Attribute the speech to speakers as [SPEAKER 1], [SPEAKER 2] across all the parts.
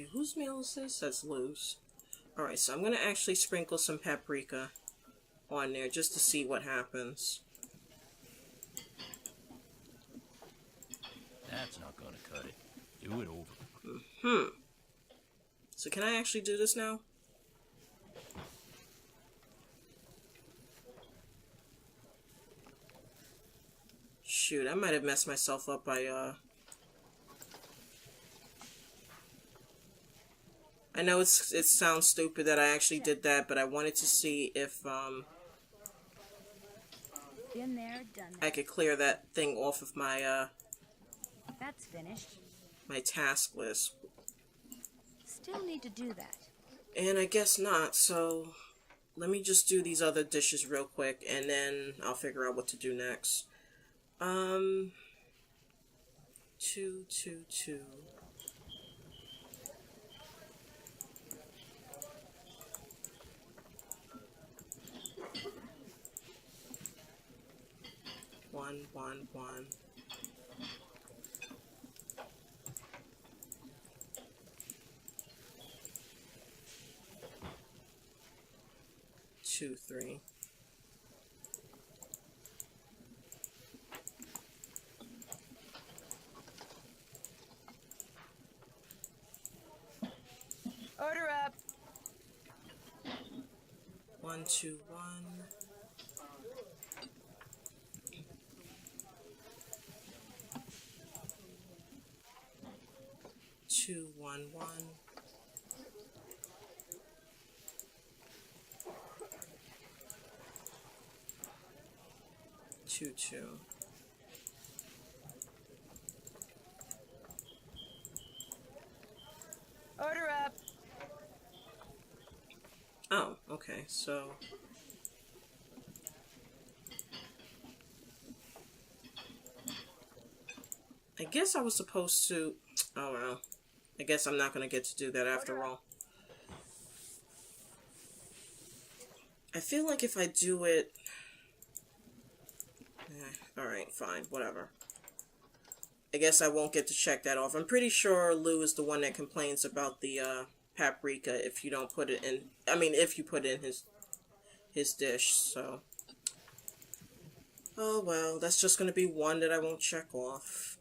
[SPEAKER 1] Okay, whose meal is this? That's Lou's. Alright, so I'm gonna actually sprinkle some paprika on there just to see what happens.
[SPEAKER 2] That's not gonna cut it. Do it over.
[SPEAKER 1] So can I actually do this now? Shoot, I might have messed myself up by, I know it sounds stupid that I actually did that, but I wanted to see if,
[SPEAKER 3] Been there, done that.
[SPEAKER 1] I could clear that thing off of my,
[SPEAKER 3] That's finished.
[SPEAKER 1] my task list.
[SPEAKER 3] Still need to do that.
[SPEAKER 1] And I guess not, so let me just do these other dishes real quick, and then I'll figure out what to do next. 2, 2, 2. One, 2, 3.
[SPEAKER 3] Order up.
[SPEAKER 1] 1, 2, 1. 2, 1, 1. 2, 2.
[SPEAKER 3] Order up.
[SPEAKER 1] Oh, okay, so I guess I was supposed to, oh well, I guess I'm not going to get to do that after all. I feel like if I do it, alright, fine, whatever. I guess I won't get to check that off. I'm pretty sure Lou is the one that complains about the paprika if you don't put it in, I mean, if you put it in his dish, so. Oh well, that's just going to be one that I won't check off.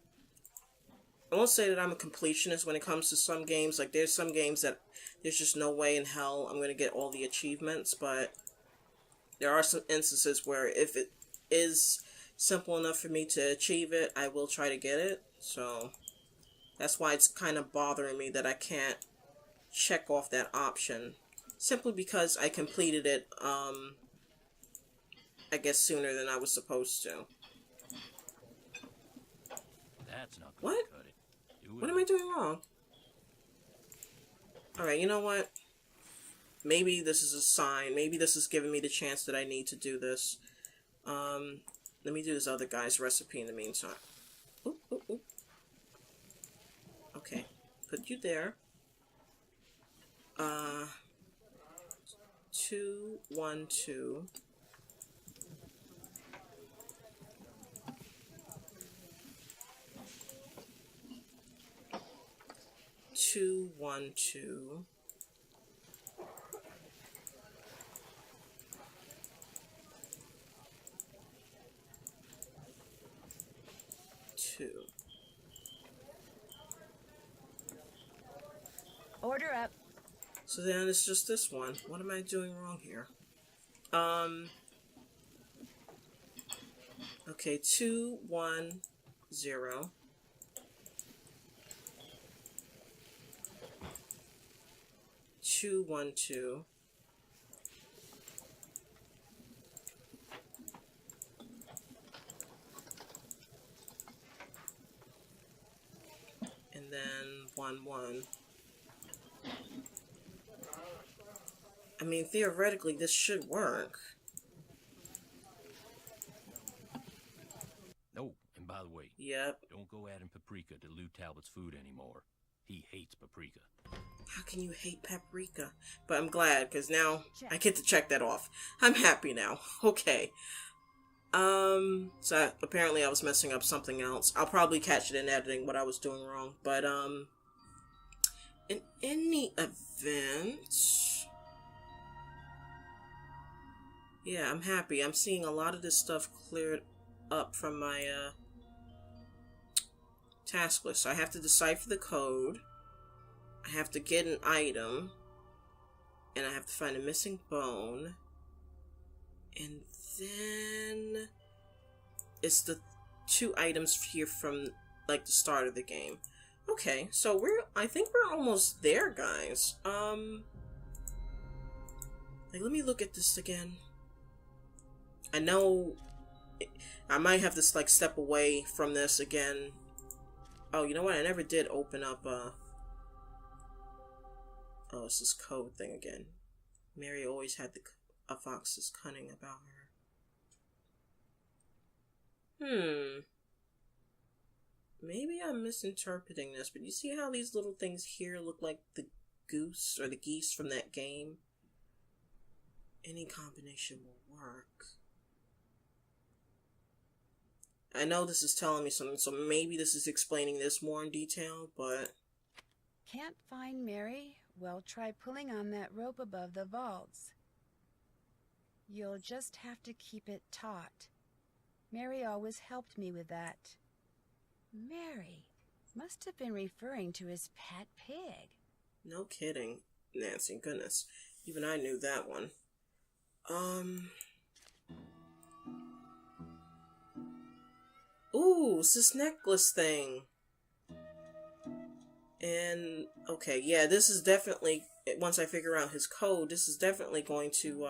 [SPEAKER 1] I won't say that I'm a completionist when it comes to some games. Like, there's some games that there's just no way in hell I'm going to get all the achievements, but there are some instances where if it is simple enough for me to achieve it, I will try to get it. So that's why it's kind of bothering me that I can't check off that option, simply because I completed it, I guess sooner than I was supposed to.
[SPEAKER 2] That's not gonna
[SPEAKER 1] What?
[SPEAKER 2] cut it. Do it
[SPEAKER 1] What am I doing wrong? Alright, you know what? Maybe this is a sign. Maybe this is giving me the chance that I need to do this. Let me do this other guy's recipe in the meantime. Oop, oop, oop. Okay, put you there. 2, 1, 2. 2, 1, 2. 2.
[SPEAKER 3] Order up.
[SPEAKER 1] So then it's just this one. What am I doing wrong here? Okay, 2, 1, 0. 2, 1, 2. And then 1, 1. I mean, theoretically, this should work.
[SPEAKER 2] No, and by the way,
[SPEAKER 1] Yep.
[SPEAKER 2] don't go adding paprika to Lou Talbot's food anymore. He hates paprika.
[SPEAKER 1] How can you hate paprika? But I'm glad, because now I get to check that off. I'm happy now. Okay. So apparently I was messing up something else. I'll probably catch it in editing what I was doing wrong. But, In any event... Yeah, I'm happy. I'm seeing a lot of this stuff cleared up from my task list. So I have to decipher the code. I have to get an item. And I have to find a missing bone. And then it's the 2 items here from like the start of the game. Okay, so I think we're almost there, guys. Like, let me look at this again. I know I might have to like step away from this again. Oh, you know what? I never did open up oh, it's this code thing again. Mary always had a fox's cunning about her. Maybe I'm misinterpreting this, but you see how these little things here look like the goose or the geese from that game? Any combination will work. I know this is telling me something, so maybe this is explaining this more in detail, but...
[SPEAKER 3] Can't find Mary? Well, try pulling on that rope above the vaults. You'll just have to keep it taut. Mary always helped me with that. Mary must have been referring to his pet pig.
[SPEAKER 1] No kidding, Nancy. Goodness. Even I knew that one. Ooh, it's this necklace thing. And, okay, yeah, this is definitely, once I figure out his code, this is definitely going to,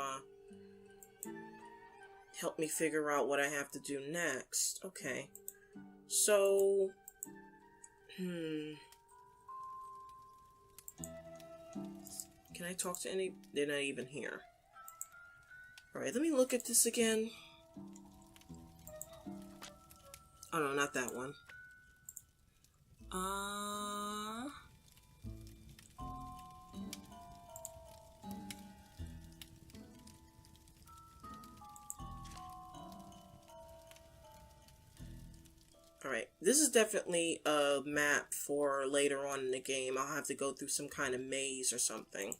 [SPEAKER 1] help me figure out what I have to do next. Okay. So, can I talk to any? They're not even here. Alright, let me look at this again. Oh no, not that one. Alright, this is definitely a map for later on in the game. I'll have to go through some kind of maze or something.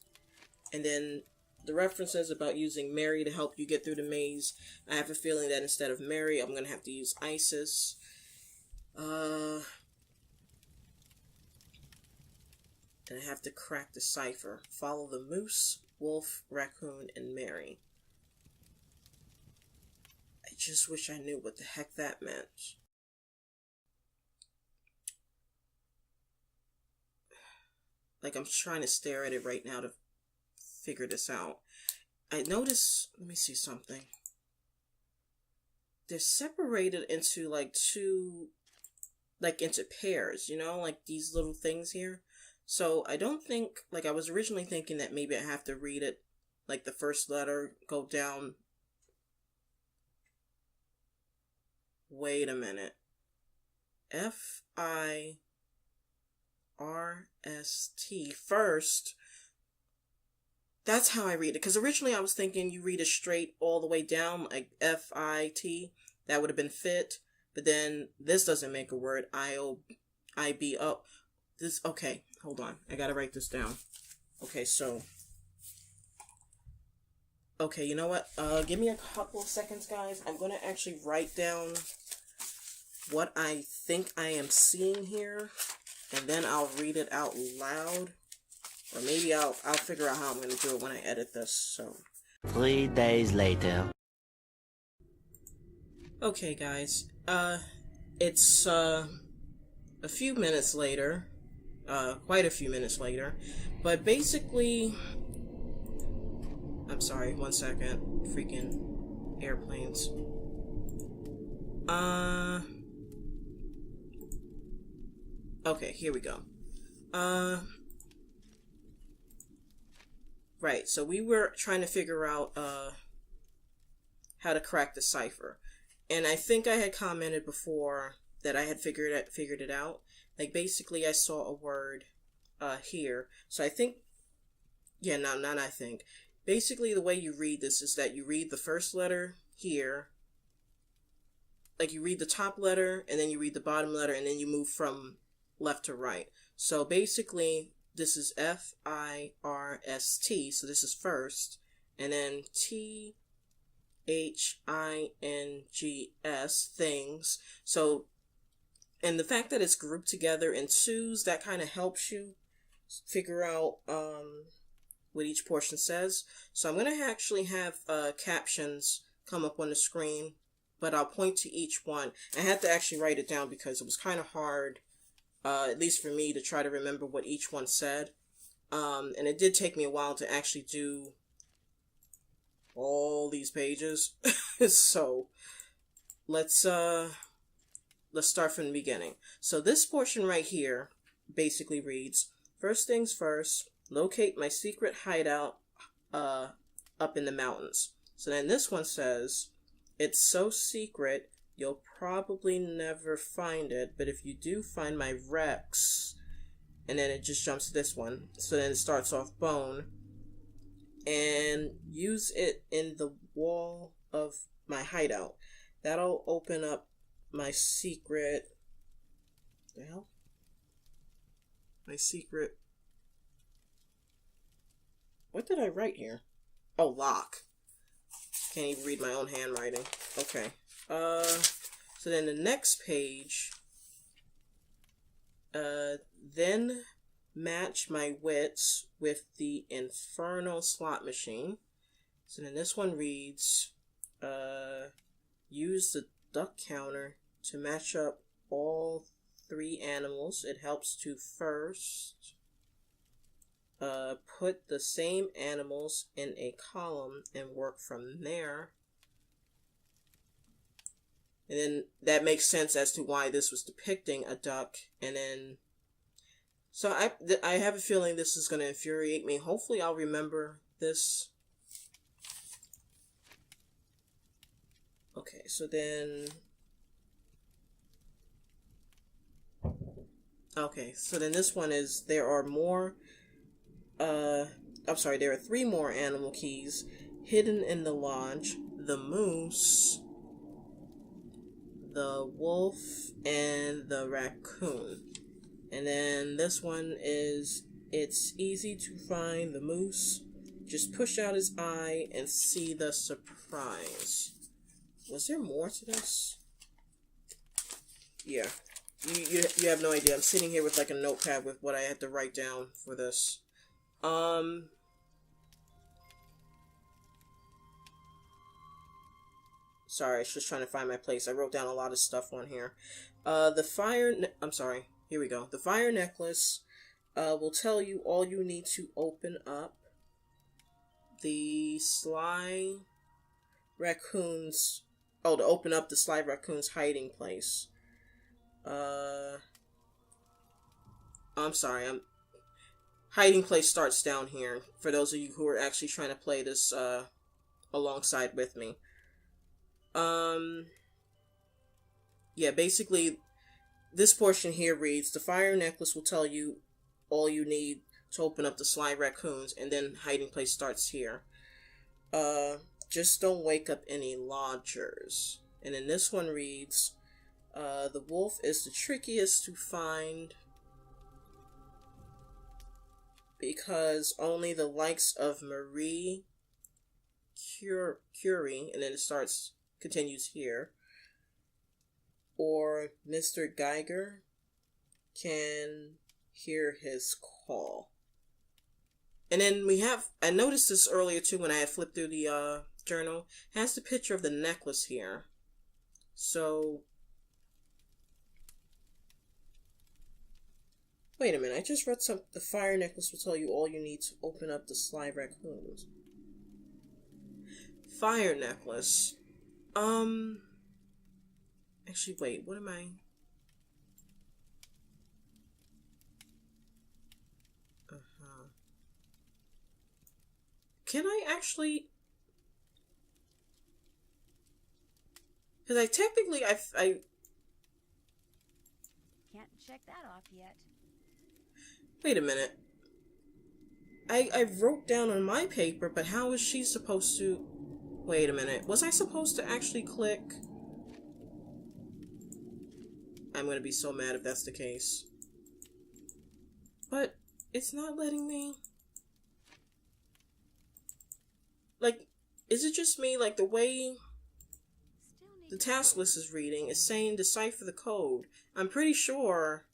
[SPEAKER 1] And then the references about using Mary to help you get through the maze. I have a feeling that instead of Mary, I'm going to have to use Isis. And I have to crack the cipher. Follow the moose, wolf, raccoon, and Mary. I just wish I knew what the heck that meant. Like, I'm trying to stare at it right now to figure this out. I notice, let me see something. They're separated into like into pairs, you know, like these little things here. So I don't think, like I was originally thinking that maybe I have to read it, like the first letter, go down. Wait a minute. F-I-R-S-T first. That's how I read it. Because originally I was thinking you read it straight all the way down, like F-I-T. That would have been fit. But then this doesn't make a word. I-O-I-B. Oh, this, okay. Hold on. I gotta write this down. Okay, so. Okay, you know what? Give me a couple of seconds, guys. I'm gonna actually write down what I think I am seeing here. And then I'll read it out loud. Or maybe I'll figure out how I'm gonna do it when I edit this, so.
[SPEAKER 4] 3 days later.
[SPEAKER 1] Okay, guys. It's, a few minutes later. Quite a few minutes later. But basically... I'm sorry, 1 second. Freaking airplanes. Okay, here we go. Right, so we were trying to figure out, how to crack the cipher. And I think I had commented before that I had figured it out. Like, basically, I saw a word, here. So I think, yeah, no, not I think. Basically, the way you read this is that you read the first letter here. Like, you read the top letter, and then you read the bottom letter, and then you move from left to right. So basically, this is F-I-R-S-T, so this is first, and then T-H-I-N-G-S, things. So, and the fact that it's grouped together in twos, that kind of helps you figure out what each portion says. So I'm going to actually have captions come up on the screen, but I'll point to each one. I had to actually write it down because it was kind of hard, at least for me, to try to remember what each one said. And it did take me a while to actually do all these pages. So let's start from the beginning. So this portion right here basically reads, first things first, locate my secret hideout up in the mountains. So then this one says, it's so secret, you'll probably never find it, but if you do find my Rex, and then it just jumps to this one. So then it starts off bone, and use it in the wall of my hideout. That'll open up my secret. The hell? My secret. What did I write here? Oh, lock. Can't even read my own handwriting. Okay. So then the next page. Then match my wits with the infernal slot machine. So then this one reads, use the duck counter to match up all 3 animals. It helps to first put the same animals in a column and work from there. And then that makes sense as to why this was depicting a duck. And then, so I have a feeling this is going to infuriate me. Hopefully I'll remember this. Okay, so then, okay, so then this one is, there are more, I'm sorry, there are 3 more animal keys hidden in the lodge: the moose, the wolf, and the raccoon. And then this one is, it's easy to find the moose. Just push out his eye and see the surprise. Was there more to this? Yeah. You have no idea. I'm sitting here with like a notepad with what I had to write down for this. Sorry, I was just trying to find my place. I wrote down a lot of stuff on here. I'm sorry. Here we go. The fire necklace will tell you all you need to open up the sly raccoon's... Oh, to open up the sly raccoon's hiding place. I'm sorry. Hiding place starts down here. For those of you who are actually trying to play this alongside with me. Yeah, basically, this portion here reads, the fire necklace will tell you all you need to open up the sly raccoons, and then hiding place starts here. Just don't wake up any lodgers. And then this one reads, the wolf is the trickiest to find because only the likes of Marie Curie, and then it continues here, or Mr. Geiger can hear his call. And then we have, I noticed this earlier too when I had flipped through the journal, it has the picture of the necklace here. So, wait a minute, I just read the fire necklace will tell you all you need to open up the sly raccoons. Fire necklace. Actually, wait, what am I? Can I actually? Because I technically, I
[SPEAKER 3] Can't check that off yet.
[SPEAKER 1] Wait a minute. I wrote down on my paper, but how is she supposed to? Wait a minute. Was I supposed to actually click? I'm gonna be so mad if that's the case. But It's not letting me... Like, is it just me? Like, the way the task list is reading is saying decipher the code. I'm pretty sure...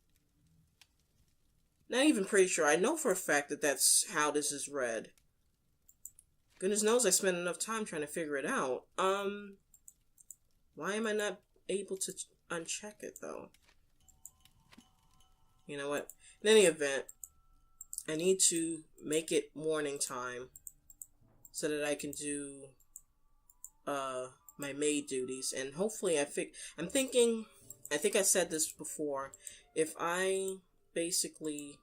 [SPEAKER 1] Not even pretty sure. I know for a fact that that's how this is read. Goodness knows I spent enough time trying to figure it out. Why am I not able to uncheck it, though? You know what? In any event, I need to make it morning time so that I can do my maid duties. And hopefully I'm thinking, I think I said this before, if I basically,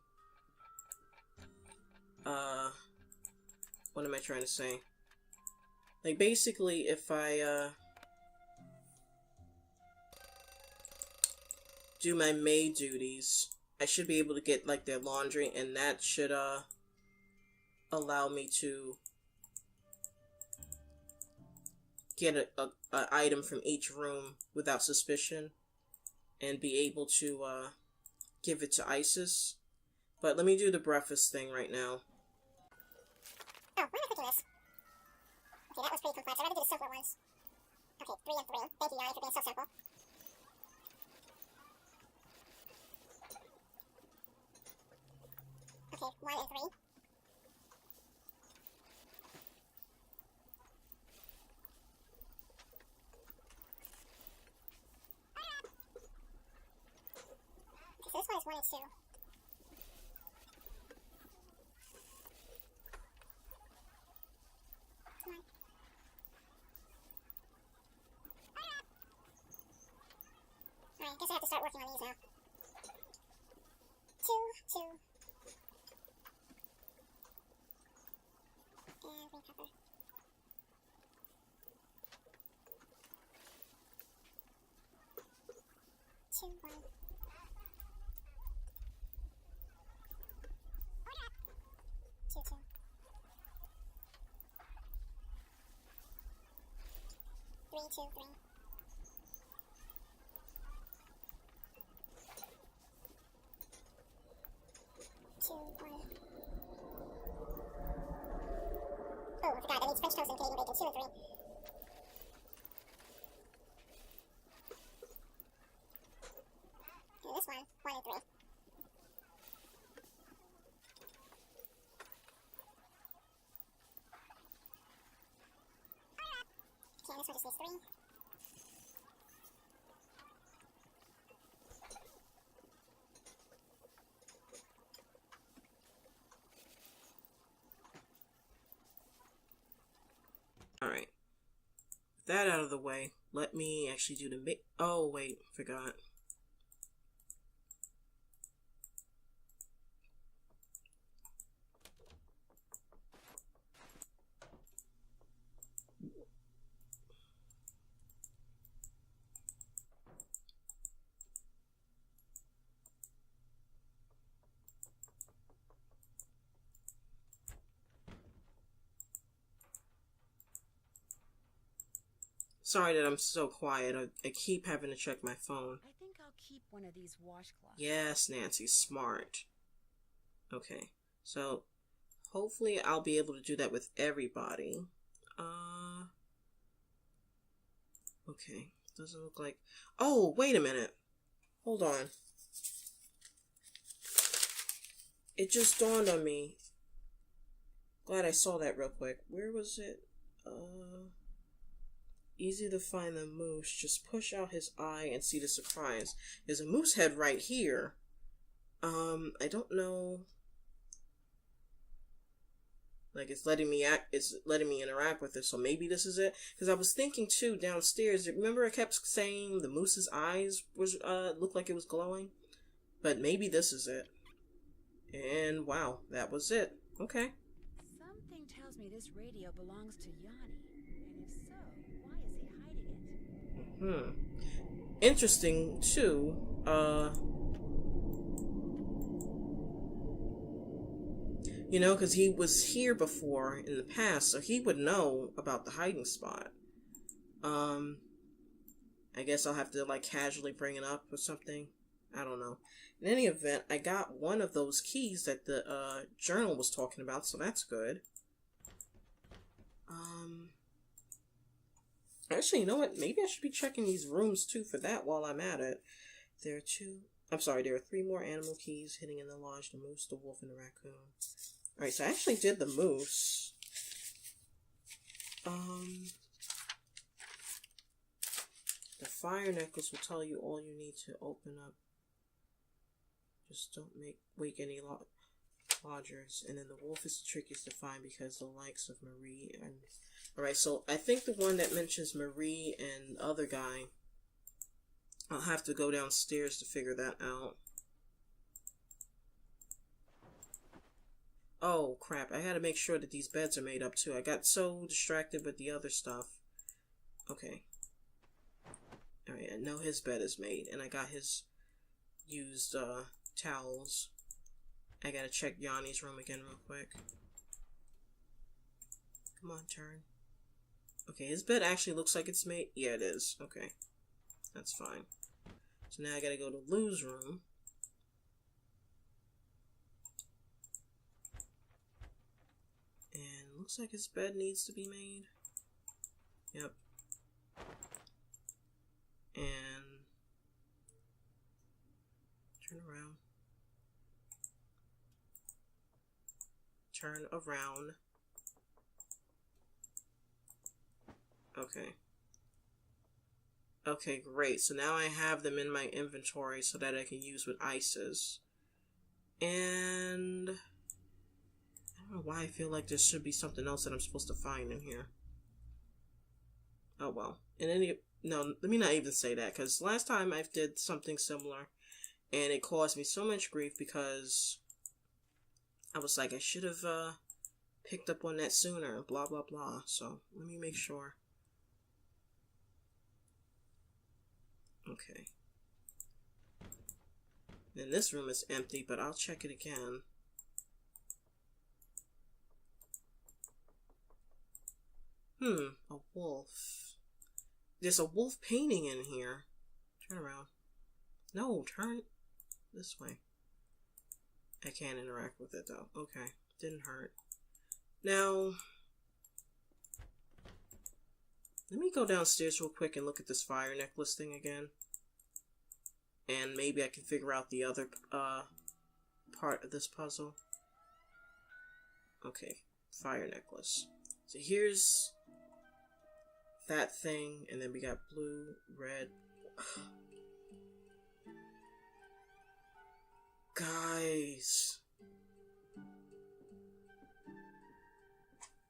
[SPEAKER 1] what am I trying to say? Like, basically, if I, do my maid duties, I should be able to get, like, their laundry, and that should, allow me to get a item from each room without suspicion, and be able to, give it to Isis. But let me do the breakfast thing right now.
[SPEAKER 5] Oh, why am I clicking this? Okay, that was pretty complex. I'd rather do the simpler ones. Okay, 3 and 3. Thank you, Yanni, for being so simple. Okay, 1 and 3. Okay, so this one is 1 and 2. Come on. Alright, I guess I have to start working on these now. 2, 2. And green pepper. 2, 1. 2, 2. 3, 2, 3. 2, 1. Oh, I forgot. That needs French toast and Canadian bacon. 2 and 3. And this one, 1 and 3. Okay, and this one just needs 3.
[SPEAKER 1] Alright. With that out of the way, let me actually do the oh, wait, forgot. Sorry that I'm so quiet. I keep having to check my phone.
[SPEAKER 3] I think I'll keep one of these washcloths.
[SPEAKER 1] Yes, Nancy, smart. Okay, so hopefully I'll be able to do that with everybody. Okay, doesn't look like... Oh, wait a minute. Hold on. It just dawned on me. Glad I saw that real quick. Where was it? Easy to find the moose. Just push out his eye and see the surprise. There's a moose head right here. I don't know. Like, it's letting me interact with it, so maybe this is it. Because I was thinking too downstairs. Remember, I kept saying the moose's eyes was looked like it was glowing, but maybe this is it. And wow, that was it. Okay.
[SPEAKER 3] Something tells me this radio belongs to Yanni, and if so, why is he hiding it?
[SPEAKER 1] Interesting too. You know, because he was here before in the past, so he would know about the hiding spot. I guess I'll have to, like, casually bring it up or something. I don't know. In any event, I got one of those keys that the journal was talking about, so that's good. Actually, you know what? Maybe I should be checking these rooms too for that while I'm at it. There are 3 more animal keys hidden in the lodge: the moose, the wolf, and the raccoon. Alright, so I actually did the moose. The fire necklace will tell you all you need to open up. Just don't wake any lodgers. And then the wolf is the trickiest to find because the likes of Marie and... Alright, so I think the one that mentions Marie and the other guy, I'll have to go downstairs to figure that out. Oh, crap. I had to make sure that these beds are made up, too. I got so distracted with the other stuff. Okay. Alright, I know his bed is made, and I got his used, towels. I gotta check Yanni's room again real quick. Come on, turn. Okay, his bed actually looks like it's made. Yeah, it is. Okay. That's fine. So now I gotta go to Lou's room. And looks like his bed needs to be made. Yep. And turn around. Turn around. Okay. Okay, great. So now I have them in my inventory so that I can use with ices. And I don't know why I feel like there should be something else that I'm supposed to find in here. Oh well. No, let me not even say that, because last time I did something similar and it caused me so much grief because I was like, I should have picked up on that sooner, blah blah blah. So let me make sure. Okay. Then this room is empty, but I'll check it again. A wolf. There's a wolf painting in here. Turn around. No, turn this way. I can't interact with it though. Okay, didn't hurt. Now, let me go downstairs real quick and look at this fire necklace thing again. And maybe I can figure out the other part of this puzzle. Okay, fire necklace. So here's that thing, and then we got blue, red. Guys.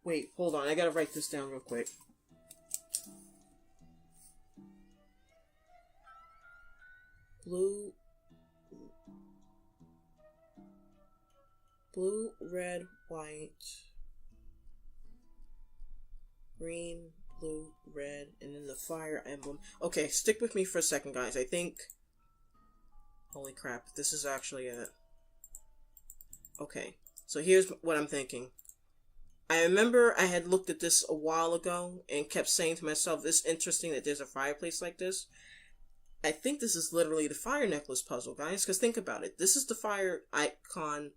[SPEAKER 1] Wait, hold on. I gotta write this down real quick. Blue, red, white, green, blue, red, and then the fire emblem. Okay, stick with me for a second, guys. I think... Holy crap, this is actually it. Okay, so here's what I'm thinking. I remember I had looked at this a while ago and kept saying to myself, it's interesting that there's a fireplace like this. I think this is literally the fire necklace puzzle, guys, because think about it. This is the fire icon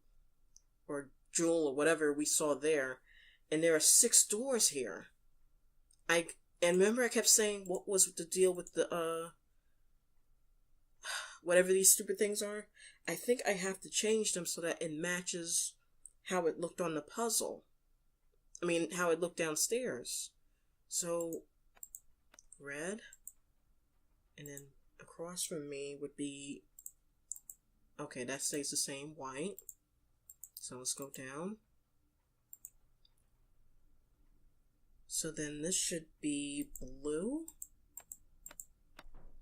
[SPEAKER 1] or jewel or whatever we saw there, and there are 6 doors here. And remember I kept saying, what was the deal with the, whatever these stupid things are? I think I have to change them so that it matches how it looked on the puzzle. I mean, how it looked downstairs. So, red, and then across from me would be, okay, that stays the same, white. So let's go down. So then this should be blue.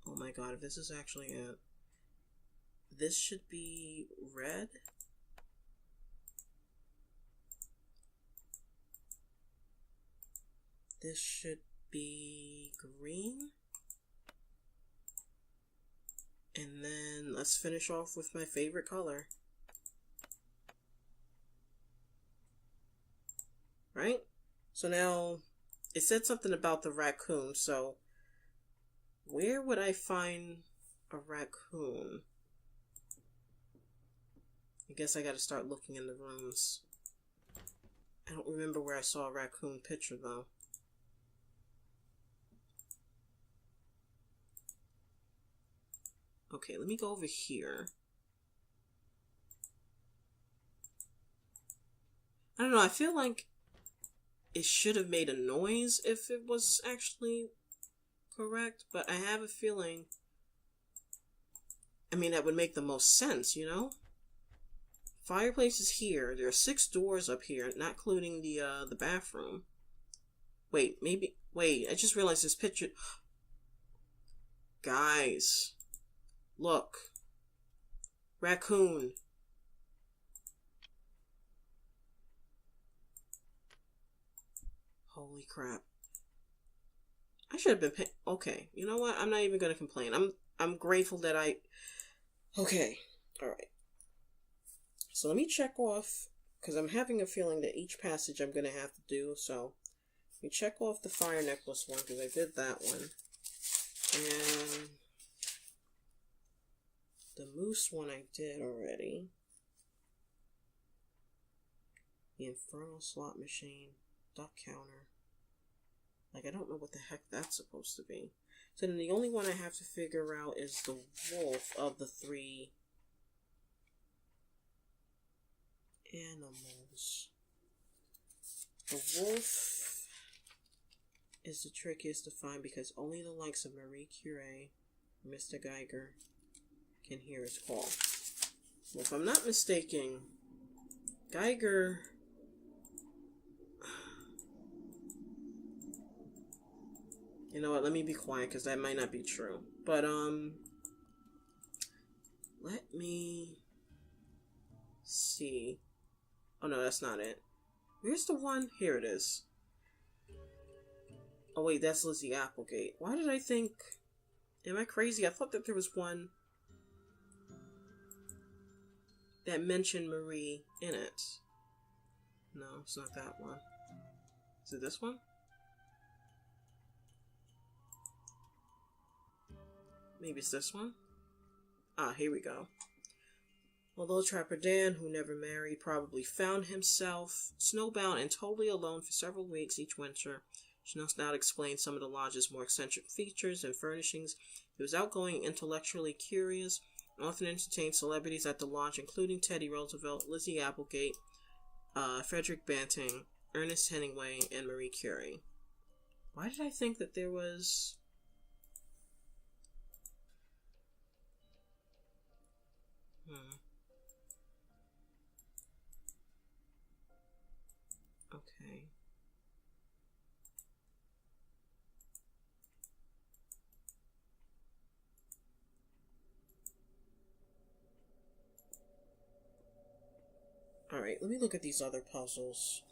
[SPEAKER 1] Oh my god, if this is actually it. This should be red. This should be green. And then let's finish off with my favorite color. Right? So now, it said something about the raccoon, so where would I find a raccoon? I guess I gotta start looking in the rooms. I don't remember where I saw a raccoon picture, though. Okay, let me go over here. I don't know, I feel like it should have made a noise if it was actually correct, but I have a feeling, I mean, that would make the most sense, you know? Fireplace is here. There are 6 doors up here, not including the bathroom. Wait, I just realized this picture. Guys, look. Raccoon. Holy crap. I should have been okay, you know what? I'm not even gonna complain. I'm grateful that okay. Alright. So let me check off, because I'm having a feeling that each passage I'm going to have to do. So let me check off the fire necklace one, because I did that one. And the moose one I did already. The infernal slot machine. Duck counter. Like, I don't know what the heck that's supposed to be. So then the only one I have to figure out is the wolf of the 3 animals. The wolf is the trickiest to find because only the likes of Marie Curie or Mr. Geiger can hear his call. Well, if I'm not mistaken, Geiger... You know what, let me be quiet because that might not be true. But, let me see. Oh no, that's not it. Where's the one? Here it is. Oh wait, that's Lizzie Applegate. Why did I think... Am I crazy? I thought that there was one that mentioned Marie in it. No, it's not that one. Is it this one? Maybe it's this one? Ah, here we go. Although Trapper Dan, who never married, probably found himself snowbound and totally alone for several weeks each winter, which knows now to explain some of the lodge's more eccentric features and furnishings. He was outgoing, intellectually curious, and often entertained celebrities at the lodge, including Teddy Roosevelt, Lizzie Applegate, Frederick Banting, Ernest Hemingway, and Marie Curie. Why did I think that there was... Okay. Alright, let me look at these other puzzles.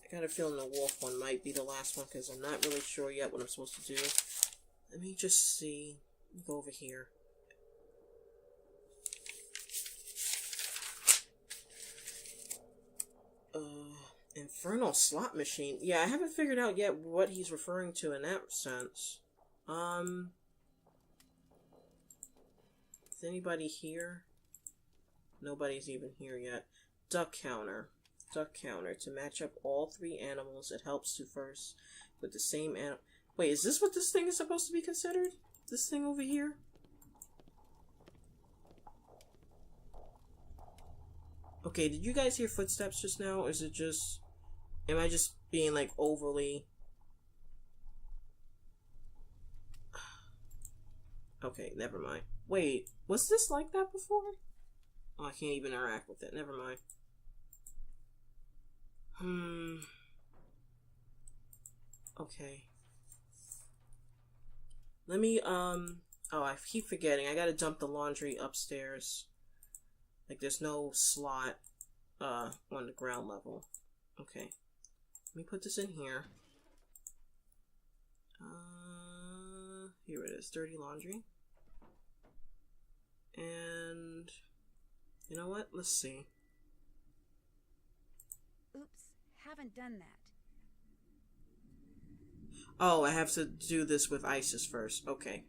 [SPEAKER 1] I got a feeling the wolf one might be the last one because I'm not really sure yet what I'm supposed to do. Let me just see. Let me go over here. Infernal slot machine. Yeah, I haven't figured out yet what he's referring to in that sense. Is anybody here? Nobody's even here yet. Duck counter. Duck counter. To match up all 3 animals, it helps to first with the same animal. Wait, is this what this thing is supposed to be considered? This thing over here? Okay, did you guys hear footsteps just now? Or is it just... Am I just being, like, overly... Okay, never mind. Wait, was this like that before? Oh, I can't even interact with it. Never mind. Okay. Let me, Oh, I keep forgetting. I gotta dump the laundry upstairs. Like, there's no slot, on the ground level. Okay. Let me put this in here. Here it is. Dirty laundry. And... You know what? Let's see.
[SPEAKER 3] Oops, haven't done that.
[SPEAKER 1] Oh, I have to do this with Isis first. Okay.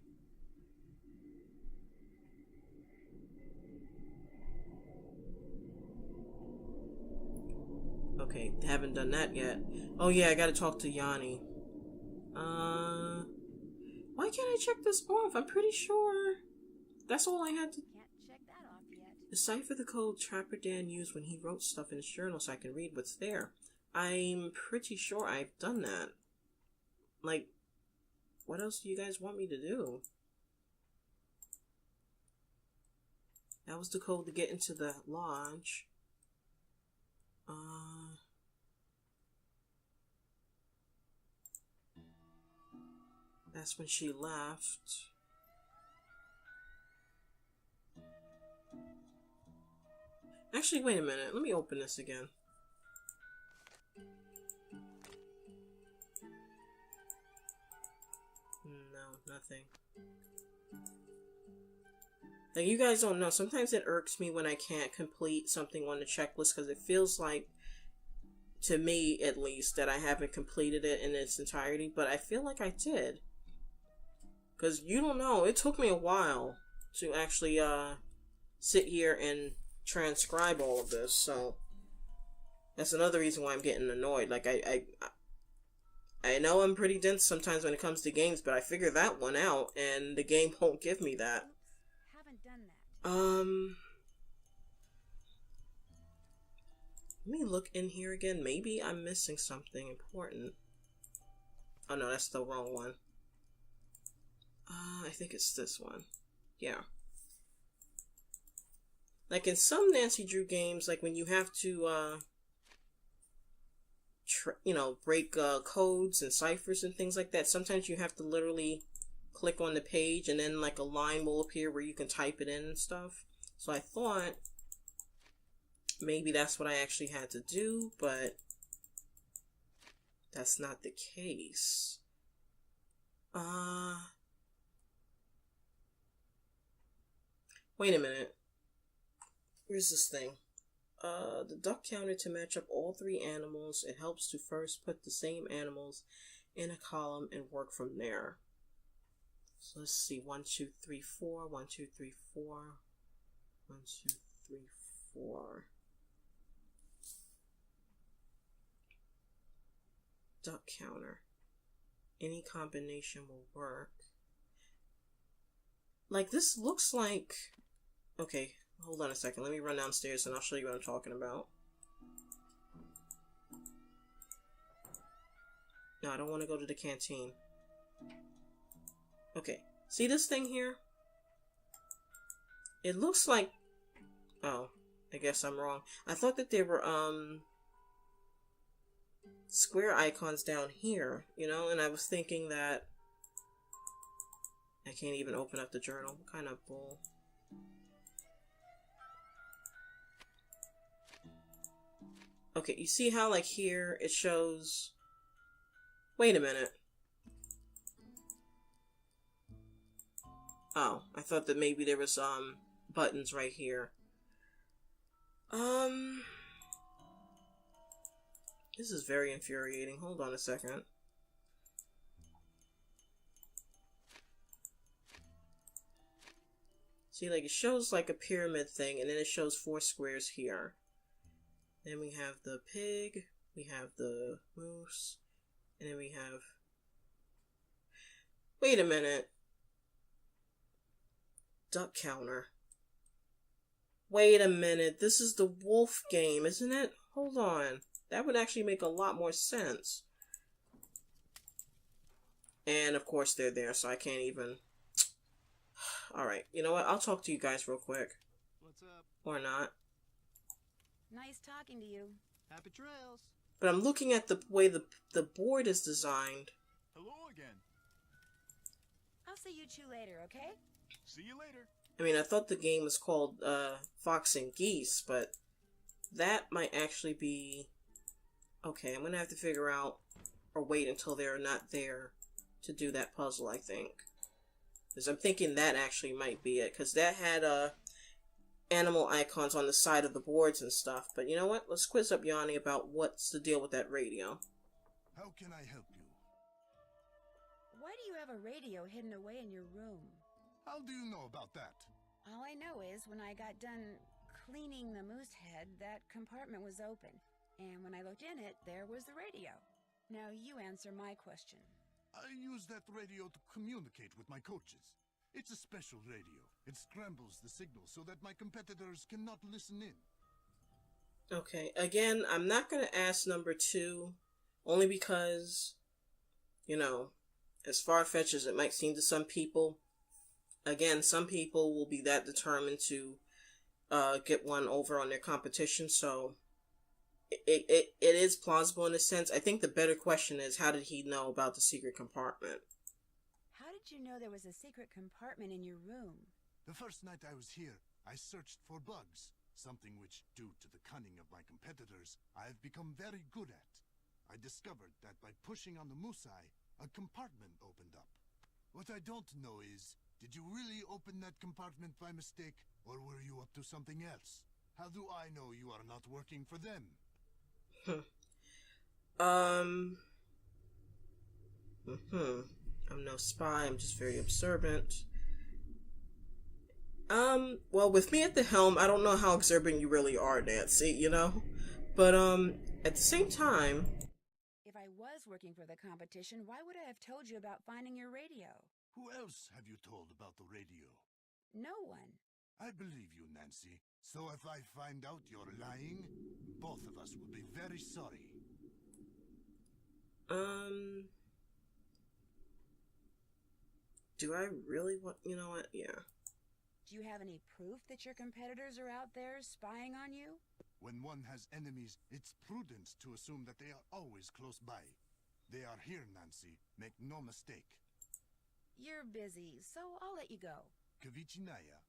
[SPEAKER 1] Okay, haven't done that yet. Oh yeah, I gotta talk to Yanni. Why can't I check this off? I'm pretty sure that's all I had to...
[SPEAKER 3] Can't check that off yet.
[SPEAKER 1] Decipher the code Trapper Dan used when he wrote stuff in his journal so I can read what's there. I'm pretty sure I've done that. Like, what else do you guys want me to do? That was the code to get into the lodge. That's when she left. Actually, wait a minute. Let me open this again. No, nothing. Like, you guys don't know. Sometimes it irks me when I can't complete something on the checklist because it feels like, to me at least, that I haven't completed it in its entirety. But I feel like I did. Because you don't know. It took me a while to actually sit here and transcribe all of this. So that's another reason why I'm getting annoyed. Like, I know I'm pretty dense sometimes when it comes to games, but I figure that one out, and the game won't give me that.
[SPEAKER 3] Haven't done that.
[SPEAKER 1] Let me look in here again. Maybe I'm missing something important. Oh no, that's the wrong one. I think it's this one. Yeah. Like in some Nancy Drew games, like when you have to, break codes and ciphers and things like that, sometimes you have to literally click on the page and then like a line will appear where you can type it in and stuff. So I thought maybe that's what I actually had to do, but that's not the case. Wait a minute. Where's this thing? The duck counter to match up all three animals. It helps to first put the same animals in a column and work from there. So let's see. 1, 2, 3, 4. 1, 2, 3, 4. 1, 2, 3, 4. Duck counter. Any combination will work. Like, this looks like... Okay, hold on a second. Let me run downstairs and I'll show you what I'm talking about. No, I don't want to go to the canteen. Okay, see this thing here? It looks like... Oh, I guess I'm wrong. I thought that there were, square icons down here, you know? And I was thinking that... I can't even open up the journal. What kind of bull? Okay, you see how, like, here it shows... Wait a minute. Oh, I thought that maybe there was, buttons right here. This is very infuriating. Hold on a second. See, like, it shows, like, a pyramid thing, and then it shows 4 squares here. Then we have the pig, we have the moose, and then we have... Wait a minute. Duck counter. Wait a minute, this is the wolf game, isn't it? Hold on. That would actually make a lot more sense. And, of course, they're there, so I can't even... Alright, you know what? I'll talk to you guys real quick.
[SPEAKER 6] What's up?
[SPEAKER 1] Or not.
[SPEAKER 3] Nice talking to you.
[SPEAKER 6] Happy trails.
[SPEAKER 1] But I'm looking at the way the board is designed.
[SPEAKER 6] Hello again.
[SPEAKER 3] I'll see you two later, okay?
[SPEAKER 6] See you later.
[SPEAKER 1] I mean, I thought the game was called Fox and Geese, but that might actually be... Okay, I'm gonna have to figure out or wait until they're not there to do that puzzle, I think. Because I'm thinking that actually might be it, because that had animal icons on the side of the boards and stuff. But you know what? Let's quiz up Yanni about what's the deal with that radio.
[SPEAKER 6] How can I help you?
[SPEAKER 3] Why do you have a radio hidden away in your room?
[SPEAKER 6] How do you know about that?
[SPEAKER 3] All I know is when I got done cleaning the moose head, that compartment was open. And when I looked in it, there was the radio. Now you answer my question.
[SPEAKER 6] I use that radio to communicate with my coaches. It's a special radio. It scrambles the signal so that my competitors cannot listen in.
[SPEAKER 1] Okay, again, I'm not going to ask number 2, only because, you know, as far-fetched as it might seem to some people, again, some people will be that determined to get one over on their competition, so it is plausible in a sense. I think the better question is, how did he know about the secret compartment?
[SPEAKER 3] How did you know there was a secret compartment in your room?
[SPEAKER 6] The first night I was here, I searched for bugs, something which, due to the cunning of my competitors, I have become very good at. I discovered that by pushing on the Musai, a compartment opened up. What I don't know is, did you really open that compartment by mistake, or were you up to something else? How do I know you are not working for them?
[SPEAKER 1] I'm no spy, I'm just very observant. Well, with me at the helm, I don't know how observant you really are, Nancy, you know? But, at the same time...
[SPEAKER 3] If I was working for the competition, why would I have told you about finding your radio?
[SPEAKER 6] Who else have you told about the radio?
[SPEAKER 3] No one.
[SPEAKER 6] I believe you, Nancy. So if I find out you're lying, both of us will be very sorry.
[SPEAKER 1] Do I really want... You know what? Yeah.
[SPEAKER 3] Do you have any proof that your competitors are out there spying on you?
[SPEAKER 6] When one has enemies, it's prudent to assume that they are always close by. They are here, Nancy. Make no mistake.
[SPEAKER 3] You're busy, so I'll let you go.
[SPEAKER 6] Kavichinaya.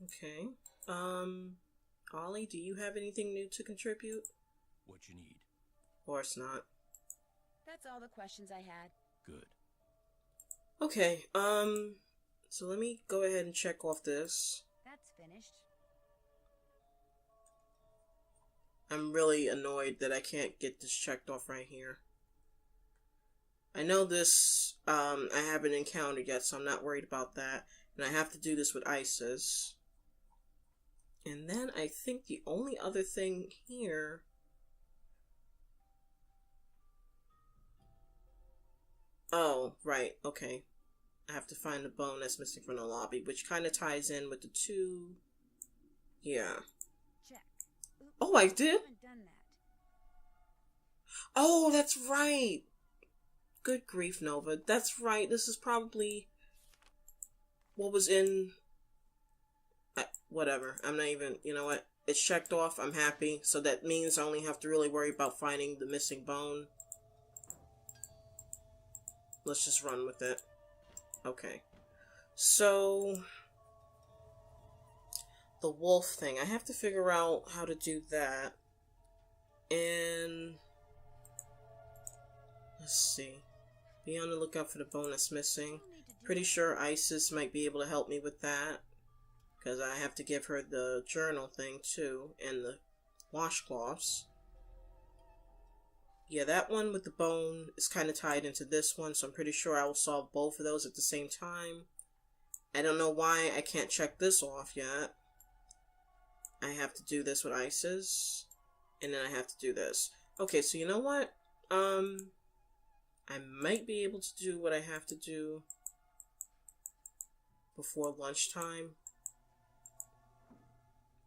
[SPEAKER 1] Okay. Ollie, do you have anything new to contribute?
[SPEAKER 2] What you need?
[SPEAKER 1] Of course not.
[SPEAKER 3] That's all the questions I had.
[SPEAKER 2] Good.
[SPEAKER 1] Okay, so let me go ahead and check off this.
[SPEAKER 3] That's finished.
[SPEAKER 1] I'm really annoyed that I can't get this checked off right here. I know this, I haven't encountered yet, so I'm not worried about that. And I have to do this with ISIS. And then I think the only other thing here... Oh, right, okay. I have to find the bone that's missing from the lobby, which kind of ties in with the 2... Yeah.
[SPEAKER 3] Check. Oops,
[SPEAKER 1] Oh, I did?
[SPEAKER 3] haven't done that.
[SPEAKER 1] Oh, that's right! Good grief, Nova. That's right, this is probably what was in... whatever, I'm not even... You know what? It's checked off, I'm happy. So that means I only have to really worry about finding the missing bone. Let's just run with it. Okay. So... the wolf thing. I have to figure out how to do that. And... let's see. Be on the lookout for the bone that's missing. Pretty sure Isis might be able to help me with that. Because I have to give her the journal thing too. And the washcloths. Yeah, that one with the bone is kind of tied into this one. So I'm pretty sure I will solve both of those at the same time. I don't know why I can't check this off yet. I have to do this with Isis. And then I have to do this. Okay, so you know what? I might be able to do what I have to do before lunchtime.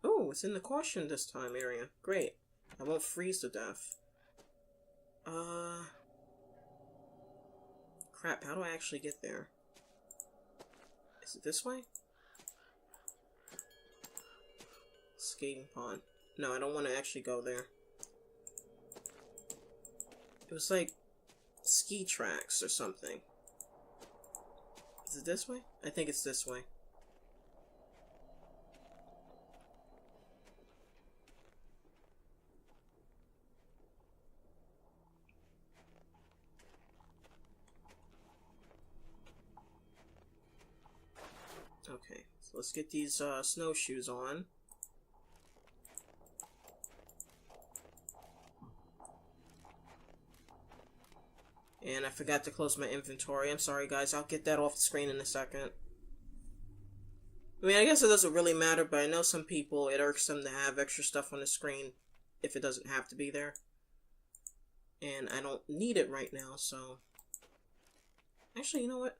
[SPEAKER 1] Oh, it's in the caution this time area. Great. I won't freeze to death. Crap, how do I actually get there? Is it this way? Skating pond. No, I don't want to actually go there. It was like ski tracks or something. Is it this way? I think it's this way. Okay, so let's get these snowshoes on. And I forgot to close my inventory. I'm sorry, guys. I'll get that off the screen in a second. I mean, I guess it doesn't really matter, but I know some people, it irks them to have extra stuff on the screen if it doesn't have to be there. And I don't need it right now, so... Actually, you know what?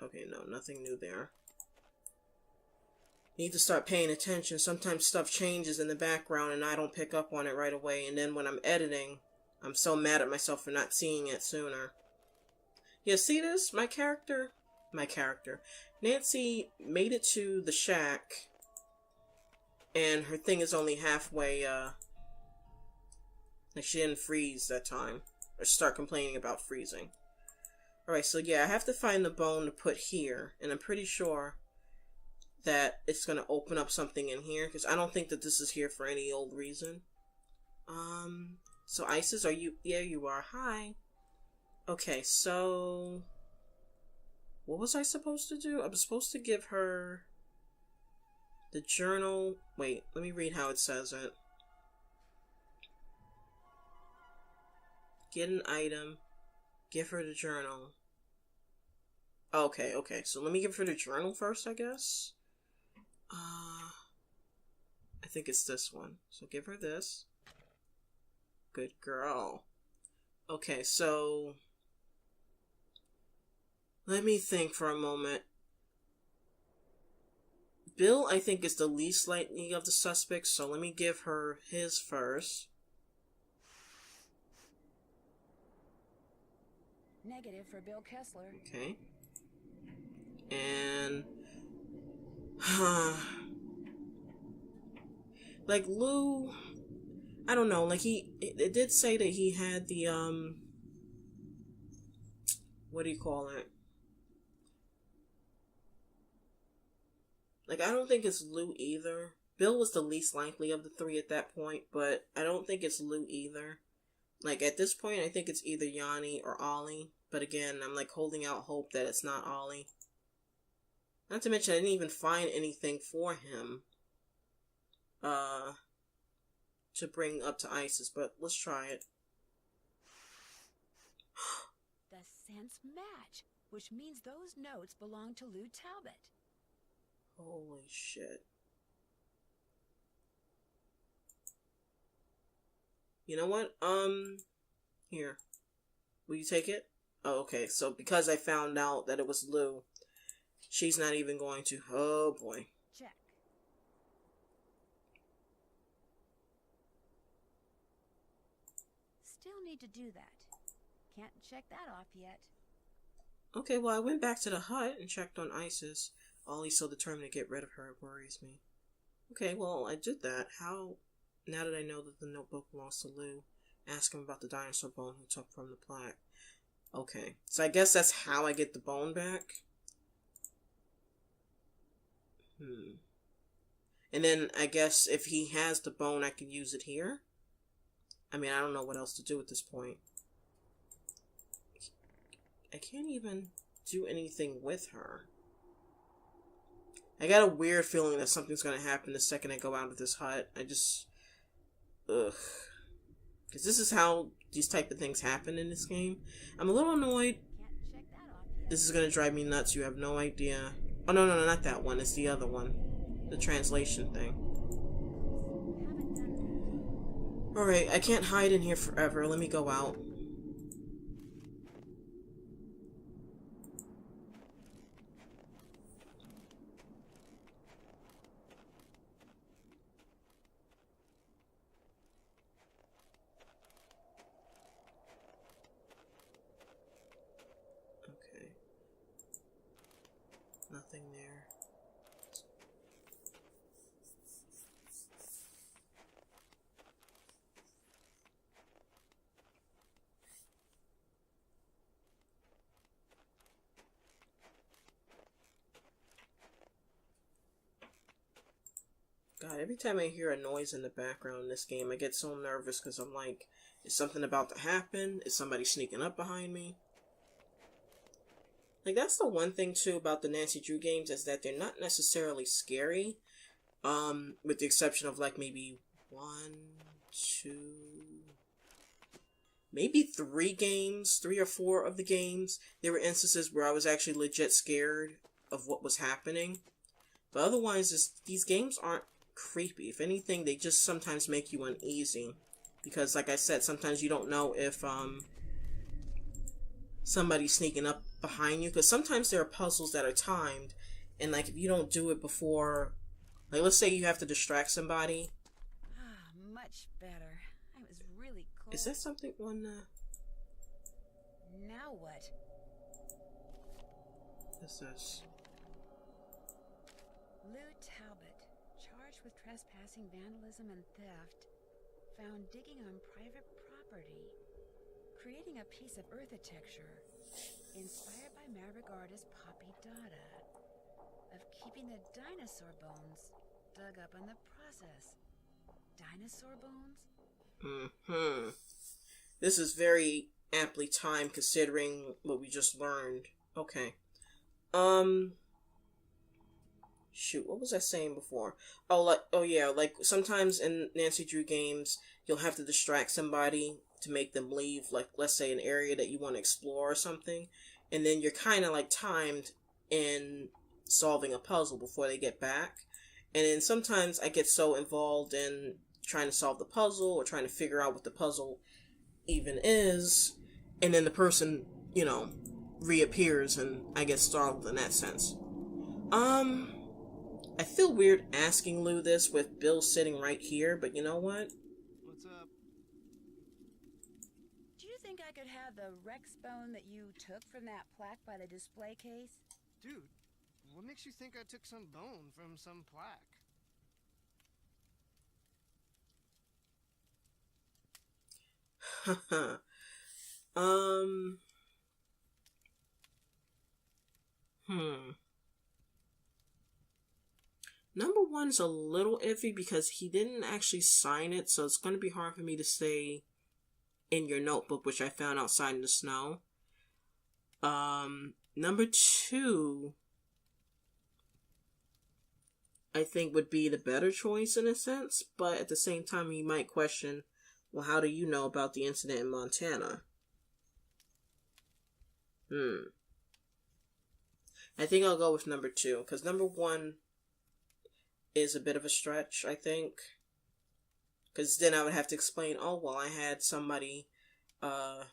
[SPEAKER 1] Okay, no, nothing new there. Need to start paying attention. Sometimes stuff changes in the background and I don't pick up on it right away. And then when I'm editing, I'm so mad at myself for not seeing it sooner. Yeah, see this? My character. Nancy made it to the shack. And her thing is only halfway, like she didn't freeze that time. Or start complaining about freezing. Alright, so yeah, I have to find the bone to put here. And I'm pretty sure that it's going to open up something in here. Because I don't think that this is here for any old reason. So Isis, are you... Yeah, you are. Hi. Okay, so... What was I supposed to do? I was supposed to give her... the journal... Wait, let me read how it says it. Get an item. Give her the journal. Okay, so let me give her the journal first, I guess. I think it's this one. So give her this. Good girl. Okay, so... Let me think for a moment. Bill, I think, is the least likely of the suspects, so let me give her his first.
[SPEAKER 3] Negative for Bill Kessler.
[SPEAKER 1] Okay. And... like, Lou... I don't know, like, it did say that he had the, what do you call it? Like, I don't think it's Lou either. Bill was the least likely of the three at that point, but I don't think it's Lou either. Like, at this point, I think it's either Yanni or Ollie. But again, I'm, like, holding out hope that it's not Ollie. Not to mention, I didn't even find anything for him. To bring up to Isis, but let's try it.
[SPEAKER 3] The scents match, which means those notes belong to Lou Talbot.
[SPEAKER 1] Holy shit. You know what? Here. Will you take it? Oh, okay. So because I found out that it was Lou, she's not even going to... Oh, boy.
[SPEAKER 3] Check. Still need to do that. Can't check that off yet.
[SPEAKER 1] Okay, well, I went back to the hut and checked on Isis. Ollie's so determined to get rid of her, it worries me. Okay, well, I did that. How... Now that I know that the notebook belongs to Lou, ask him about the dinosaur bone he took from the plaque. Okay, so I guess that's how I get the bone back. And then I guess if he has the bone, I can use it here. I mean, I don't know what else to do at this point. I can't even do anything with her. I got a weird feeling that something's gonna happen the second I go out of this hut. I just... Ugh. Because this is how these type of things happen in this game. I'm a little annoyed.
[SPEAKER 3] Can't check that off yet.
[SPEAKER 1] This is gonna drive me nuts. You have no idea. Oh, no, not that one. It's the other one. The translation thing.
[SPEAKER 3] Haven't done it.
[SPEAKER 1] Alright, I can't hide in here forever. Let me go out. Okay. Nothing there. God, every time I hear a noise in the background in this game, I get so nervous because I'm like, is something about to happen? Is somebody sneaking up behind me? Like, that's the one thing, too, about the Nancy Drew games, is that they're not necessarily scary. With the exception of, like, maybe 1, 2... maybe 3 or 4 of the games. There were instances where I was actually legit scared of what was happening. But otherwise, these games aren't creepy. If anything, they just sometimes make you uneasy. Because, like I said, sometimes you don't know if somebody's sneaking up behind you. Because sometimes there are puzzles that are timed. And, like, if you don't do it before... Like, let's say you have to distract somebody.
[SPEAKER 3] Ah, much better. I was really cold.
[SPEAKER 1] Is that something on...
[SPEAKER 3] Now what?
[SPEAKER 1] What's this?
[SPEAKER 3] Lou Talbot, charged with trespassing, vandalism, and theft, found digging on private property, creating a piece of earthitecture inspired by Maverick artist Poppy Dada, of keeping the dinosaur bones dug up in the process. Dinosaur bones?
[SPEAKER 1] Mm-hmm. This is very amply timed considering what we just learned. Okay. Shoot, what was I saying before? Oh yeah, like sometimes in Nancy Drew games, you'll have to distract somebody to make them leave, like let's say an area that you want to explore or something, and then you're kind of like timed in solving a puzzle before they get back. And then sometimes I get so involved in trying to solve the puzzle or trying to figure out what the puzzle even is, and then the person, reappears and I get startled in that sense. I feel weird asking Lou this with Bill sitting right here, but you know what?
[SPEAKER 7] What's up?
[SPEAKER 3] Do you think I could have the Rex bone that you took from that plaque by the display case?
[SPEAKER 7] Dude, what makes you think I took some bone from some plaque?
[SPEAKER 1] Number one's a little iffy because he didn't actually sign it, so it's going to be hard for me to say in your notebook, which I found outside in the snow. Number two, I think would be the better choice in a sense, but at the same time, you might question, well, how do you know about the incident in Montana? I think I'll go with number two, because number one is a bit of a stretch, I think. Because then I would have to explain, oh, well, I had somebody, I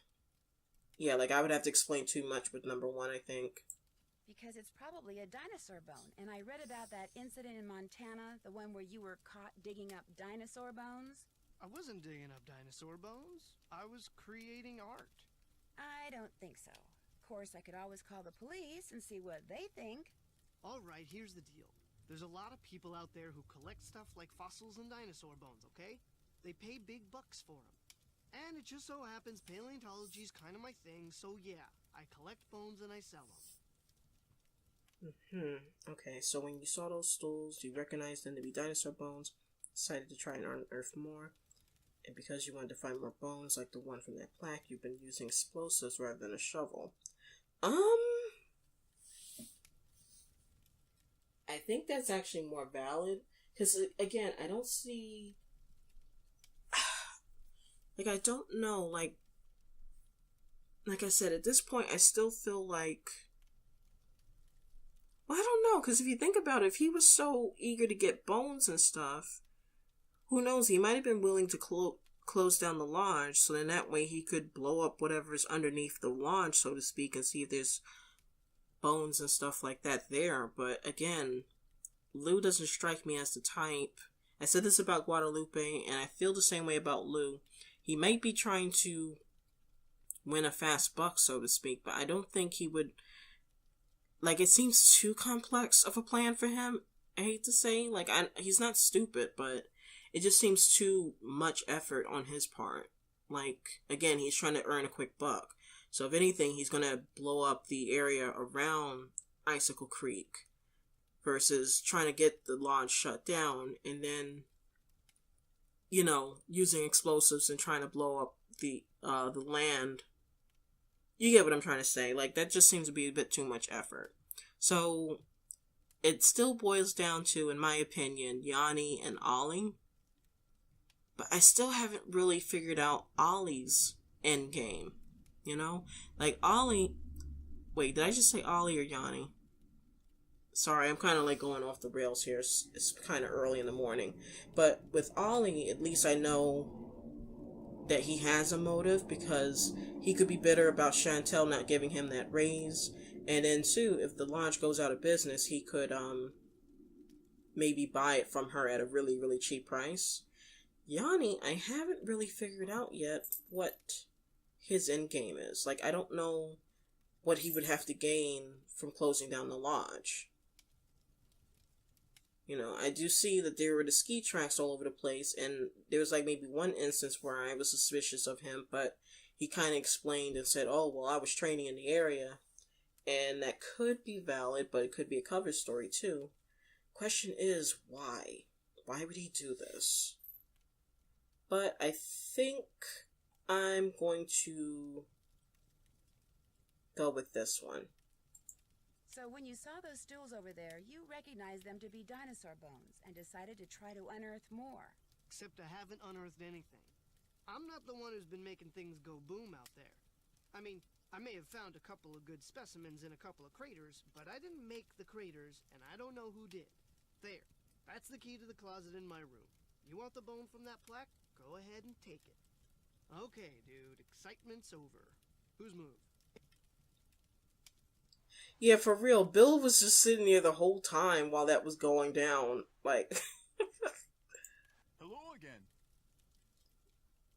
[SPEAKER 1] would have to explain too much with number one, I think.
[SPEAKER 3] Because it's probably a dinosaur bone, and I read about that incident in Montana, the one where you were caught digging up dinosaur bones.
[SPEAKER 7] I wasn't digging up dinosaur bones. I was creating art.
[SPEAKER 3] I don't think so. Of course, I could always call the police and see what they think.
[SPEAKER 7] All right, here's the deal. There's a lot of people out there who collect stuff like fossils and dinosaur bones, okay? They pay big bucks for them. And it just so happens paleontology's kind of my thing, so yeah, I collect bones and I sell them.
[SPEAKER 1] Okay, so when you saw those stools, you recognized them to be dinosaur bones, decided to try and unearth more, and because you wanted to find more bones like the one from that plaque, you've been using explosives rather than a shovel. I think that's actually more valid, because, again, I don't see... I don't know, like I said, at this point, I still feel like... Well, I don't know, because if you think about it, if he was so eager to get bones and stuff, who knows, he might have been willing to close down the lodge, so then that way he could blow up whatever's underneath the lodge, so to speak, and see if there's bones and stuff like that there. But again, Lou doesn't strike me as the type. I said this about Guadalupe, and I feel the same way about Lou. He might be trying to win a fast buck, so to speak, but I don't think he would... it seems too complex of a plan for him. I hate to say, he's not stupid, but it just seems too much effort on his part. Again, he's trying to earn a quick buck. So if anything, he's going to blow up the area around Icicle Creek versus trying to get the lodge shut down and then, using explosives and trying to blow up the land. You get what I'm trying to say. That just seems to be a bit too much effort. So it still boils down to, in my opinion, Yanni and Ollie. But I still haven't really figured out Ollie's endgame. Ollie... Wait, did I just say Ollie or Yanni? Sorry, I'm kind of like going off the rails here. It's kind of early in the morning. But with Ollie, at least I know that he has a motive, because he could be bitter about Chantel not giving him that raise. And then too, if the lodge goes out of business, he could maybe buy it from her at a really, really cheap price. Yanni, I haven't really figured out yet what his end game is. Like, I don't know what he would have to gain from closing down the lodge. You know, I do see that there were the ski tracks all over the place, and there was like maybe one instance where I was suspicious of him, but he kind of explained and said, oh, well, I was training in the area, and that could be valid, but it could be a cover story too. Question is, why? Why would he do this? But I think I'm going to go with this one.
[SPEAKER 3] So when you saw those stools over there, you recognized them to be dinosaur bones and decided to try to unearth more.
[SPEAKER 7] Except I haven't unearthed anything. I'm not the one who's been making things go boom out there. I mean, I may have found a couple of good specimens in a couple of craters, but I didn't make the craters, and I don't know who did. There. That's the key to the closet in my room. You want the bone from that plaque? Go ahead and take it. Okay, dude. Excitement's over. Whose move?
[SPEAKER 1] Yeah, for real, Bill was just sitting there the whole time while that was going down. Like,
[SPEAKER 6] Hello again.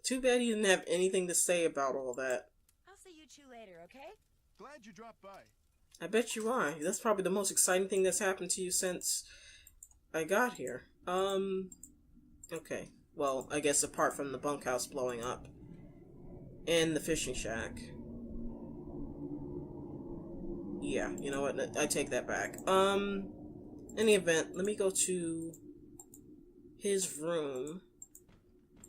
[SPEAKER 1] too bad he didn't have anything to say about all that.
[SPEAKER 3] I'll see you two later, okay?
[SPEAKER 6] Glad you dropped by.
[SPEAKER 1] I bet you are. That's probably the most exciting thing that's happened to you since I got here. Okay. Well, I guess apart from the bunkhouse blowing up. And the fishing shack. Yeah, you know what? I take that back. In the event, let me go to his room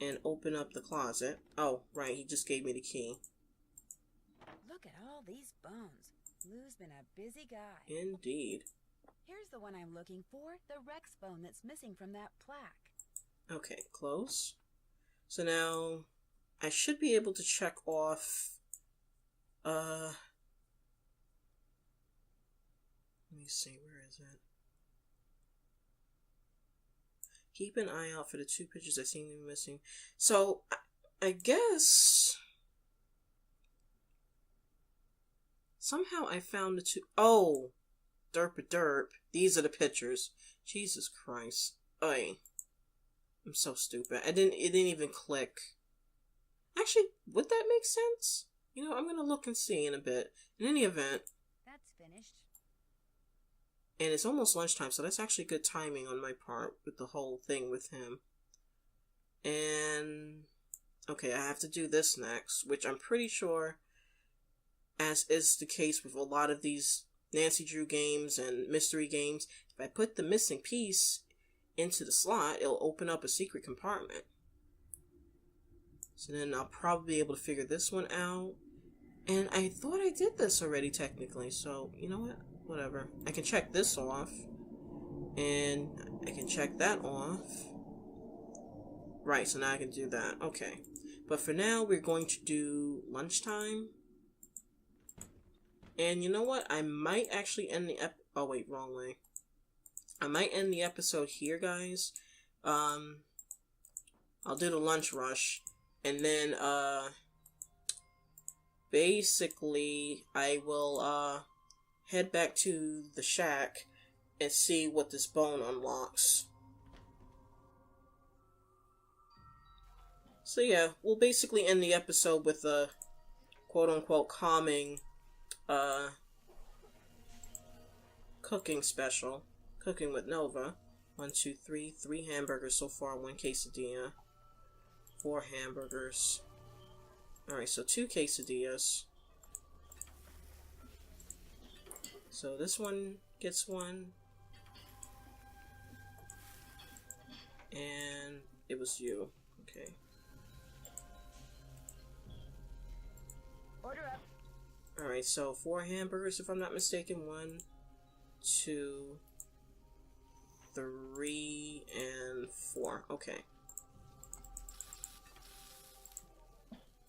[SPEAKER 1] and open up the closet. Oh, right, he just gave me the key.
[SPEAKER 3] Look at all these bones. Lou's been a busy guy.
[SPEAKER 1] Indeed.
[SPEAKER 3] Here's the one I'm looking for, the Rex bone that's missing from that plaque.
[SPEAKER 1] Okay, close. So now, I should be able to check off, let me see, where is it? Keep an eye out for the 2 pictures that seem to be missing. So, I guess somehow I found the 2. Oh, derp. These are the pictures. Jesus Christ. Oy. I'm so stupid. It didn't even click. Actually, would that make sense? You know, I'm gonna look and see in a bit. In any event.
[SPEAKER 3] That's finished.
[SPEAKER 1] And it's almost lunchtime, so that's actually good timing on my part with the whole thing with him. And okay, I have to do this next, which I'm pretty sure, as is the case with a lot of these Nancy Drew games and mystery games, if I put the missing piece into the slot, it'll open up a secret compartment. So then I'll probably be able to figure this one out. And I thought I did this already technically, so you know what? Whatever. I can check this off. And I can check that off. Right, so now I can do that. Okay. But for now, we're going to do lunchtime. And you know what? I might actually end the oh wait, wrong way. I might end the episode here, guys. I'll do the lunch rush. And then, basically, I will, head back to the shack and see what this bone unlocks. So yeah, we'll basically end the episode with a quote-unquote calming, cooking special. Cooking with Nova. 1, 2, 3. 3 hamburgers so far, 1 quesadilla. 4 hamburgers. Alright, so 2 quesadillas. So this one gets 1. And it was you. Okay.
[SPEAKER 3] Order up.
[SPEAKER 1] Alright, so 4 hamburgers if I'm not mistaken. 1, 2, 3, and 4. Okay.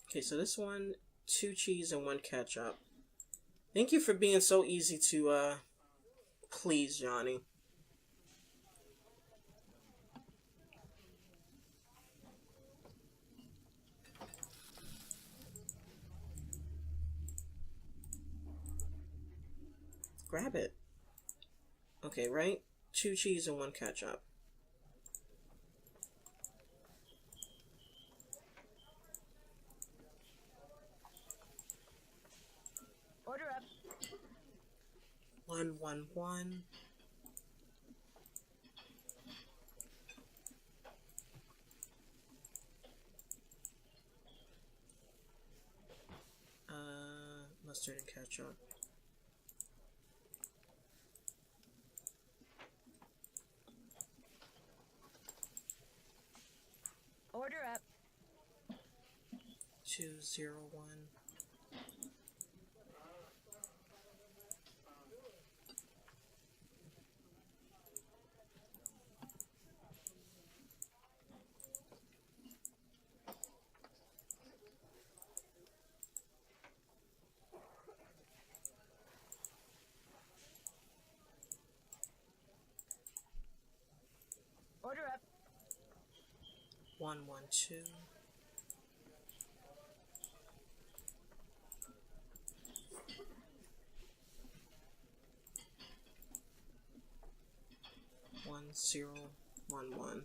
[SPEAKER 1] Okay, so this one, 2 cheese and 1 ketchup. Thank you for being so easy to Please, Johnny. Grab it. Okay, right? 2 cheese and 1 ketchup.
[SPEAKER 3] Order up.
[SPEAKER 1] 1, 1, 1. Mustard and ketchup.
[SPEAKER 3] Order up.
[SPEAKER 1] 2, 0, 1.
[SPEAKER 3] Order up.
[SPEAKER 1] 1, 1, 2. One, 0, 1, 1.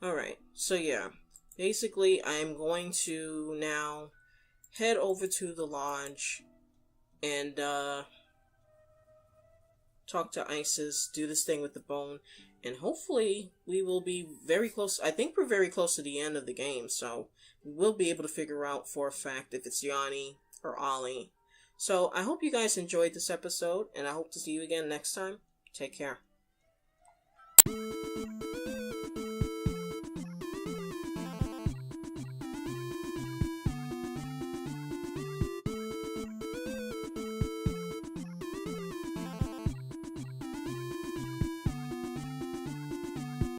[SPEAKER 1] Alright, so yeah. Basically, I'm going to now head over to the lodge and talk to Isis, do this thing with the bone, and hopefully we will be very close. I think we're very close to the end of the game, so we will be able to figure out for a fact if it's Yanni or Ollie. So I hope you guys enjoyed this episode, and I hope to see you again next time. Take care.